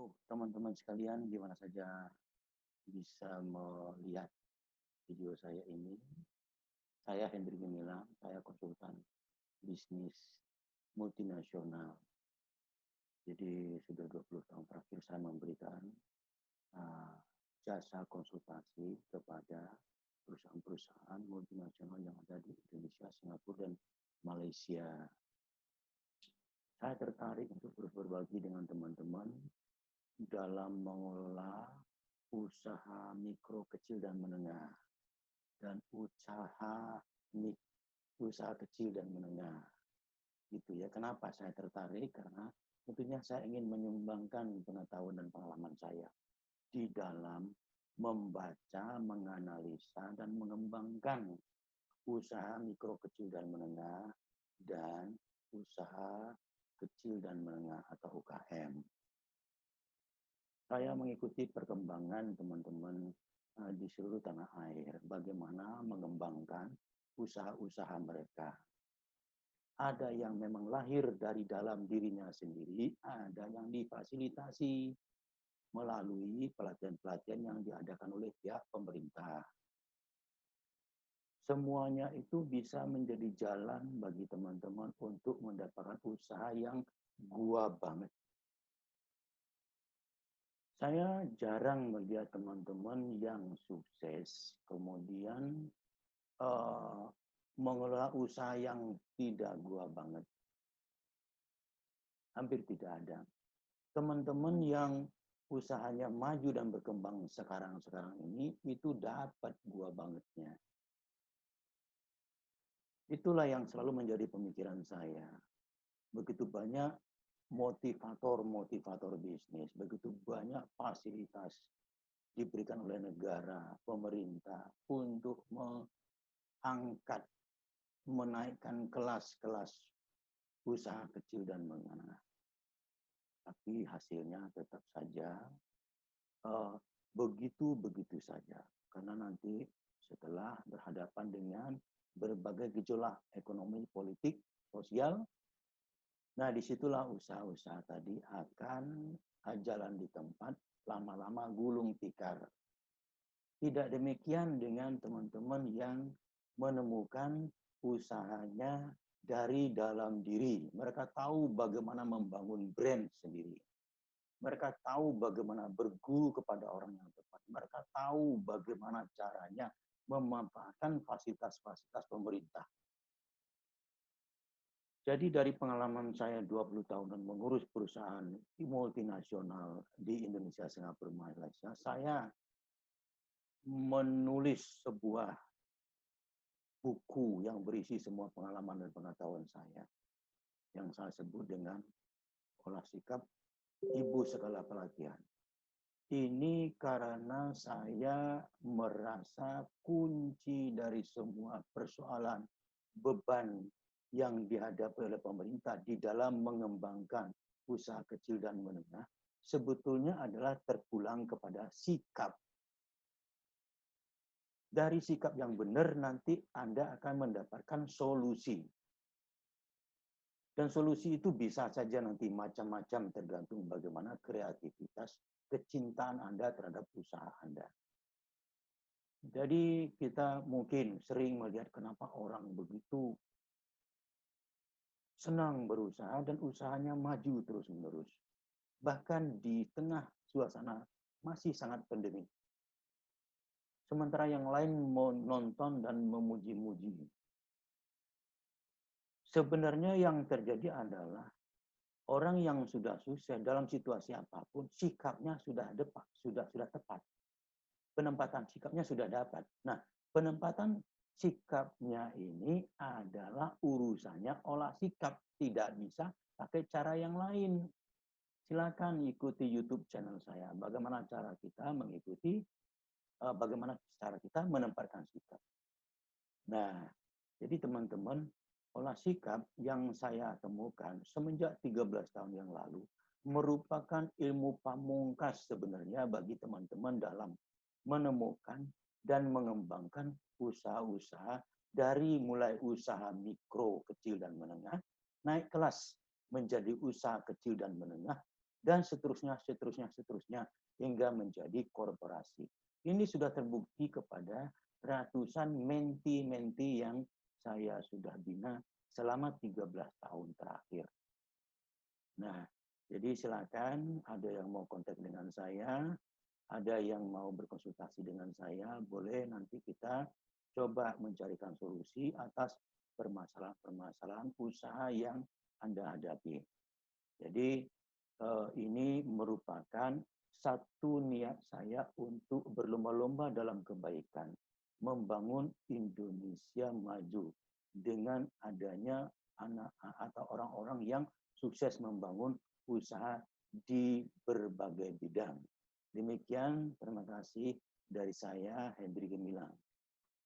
Halo teman-teman sekalian, di mana saja bisa melihat video saya ini. Saya Hendri Gumilang, saya konsultan bisnis multinasional. Jadi sudah 20 tahun terakhir saya memberikan uh, jasa konsultasi kepada perusahaan-perusahaan multinasional yang ada di Indonesia, Singapura, dan Malaysia. Saya tertarik untuk berbagi dengan teman-teman dalam mengelola usaha mikro, kecil, dan menengah, dan usaha kecil dan menengah. Gitu ya. Kenapa saya tertarik? Karena tentunya saya ingin menyumbangkan pengetahuan dan pengalaman saya di dalam membaca, menganalisa, dan mengembangkan usaha mikro, kecil, dan menengah, dan usaha kecil dan menengah atau UKM. Saya mengikuti perkembangan teman-teman di seluruh tanah air, bagaimana mengembangkan usaha-usaha mereka. Ada yang memang lahir dari dalam dirinya sendiri, ada yang difasilitasi melalui pelatihan-pelatihan yang diadakan oleh pihak pemerintah. Semuanya itu bisa menjadi jalan bagi teman-teman untuk mendapatkan usaha yang gua banget. Saya jarang melihat teman-teman yang sukses, kemudian mengelola usaha yang tidak gua banget. Hampir tidak ada. Teman-teman yang usahanya maju dan berkembang sekarang ini, itu dapat gua bangetnya. Itulah yang selalu menjadi pemikiran saya. Begitu banyak motivator bisnis, begitu banyak fasilitas diberikan oleh negara, pemerintah untuk mengangkat, menaikkan kelas-kelas usaha kecil dan menengah. Tapi hasilnya tetap saja begitu-begitu saja. Karena nanti setelah berhadapan dengan berbagai gejolak ekonomi, politik, sosial, nah disitulah usaha-usaha tadi akan jalan di tempat, lama-lama gulung tikar. Tidak demikian dengan teman-teman yang menemukan usahanya dari dalam diri. Mereka tahu bagaimana membangun brand sendiri. Mereka tahu bagaimana berguru kepada orang yang tepat. Mereka tahu bagaimana caranya memanfaatkan fasilitas-fasilitas pemerintah. Jadi dari pengalaman saya 20 tahunan mengurus perusahaan multinasional di Indonesia, Singapura, Malaysia, saya menulis sebuah buku yang berisi semua pengalaman dan pengetahuan saya, yang saya sebut dengan olah sikap ibu segala pelatihan. Ini karena saya merasa kunci dari semua persoalan beban yang dihadapi oleh pemerintah di dalam mengembangkan usaha kecil dan menengah sebetulnya adalah terpulang kepada sikap. Dari sikap yang benar nanti Anda akan mendapatkan solusi. Dan solusi itu bisa saja nanti macam-macam tergantung bagaimana kreativitas, kecintaan Anda terhadap usaha Anda. Jadi kita mungkin sering melihat kenapa orang begitu senang berusaha dan usahanya maju terus-menerus. Bahkan di tengah suasana masih sangat pandemi. Sementara yang lain menonton dan memuji-muji. Sebenarnya yang terjadi adalah orang yang sudah sukses dalam situasi apapun, sikapnya sudah tepat. Penempatan sikapnya sudah dapat. Nah, penempatan sikapnya ini adalah urusannya olah sikap. Tidak bisa pakai cara yang lain. Silakan ikuti YouTube channel saya. Bagaimana cara kita mengikuti, bagaimana cara kita menempatkan sikap. Nah, jadi teman-teman, olah sikap yang saya temukan semenjak 13 tahun yang lalu merupakan ilmu pamungkas sebenarnya bagi teman-teman dalam menemukan dan mengembangkan usaha-usaha dari mulai usaha mikro, kecil, dan menengah, naik kelas menjadi usaha kecil dan menengah, dan seterusnya, seterusnya, seterusnya, hingga menjadi korporasi. Ini sudah terbukti kepada ratusan menti-menti yang saya sudah bina selama 13 tahun terakhir. Nah, jadi silakan ada yang mau kontak dengan saya, ada yang mau berkonsultasi dengan saya, boleh nanti kita coba mencarikan solusi atas permasalahan-permasalahan usaha yang Anda hadapi. Jadi ini merupakan satu niat saya untuk berlomba-lomba dalam kebaikan, membangun Indonesia maju dengan adanya anak atau orang-orang yang sukses membangun usaha di berbagai bidang. Demikian, terima kasih dari saya, Hendri Gemilang.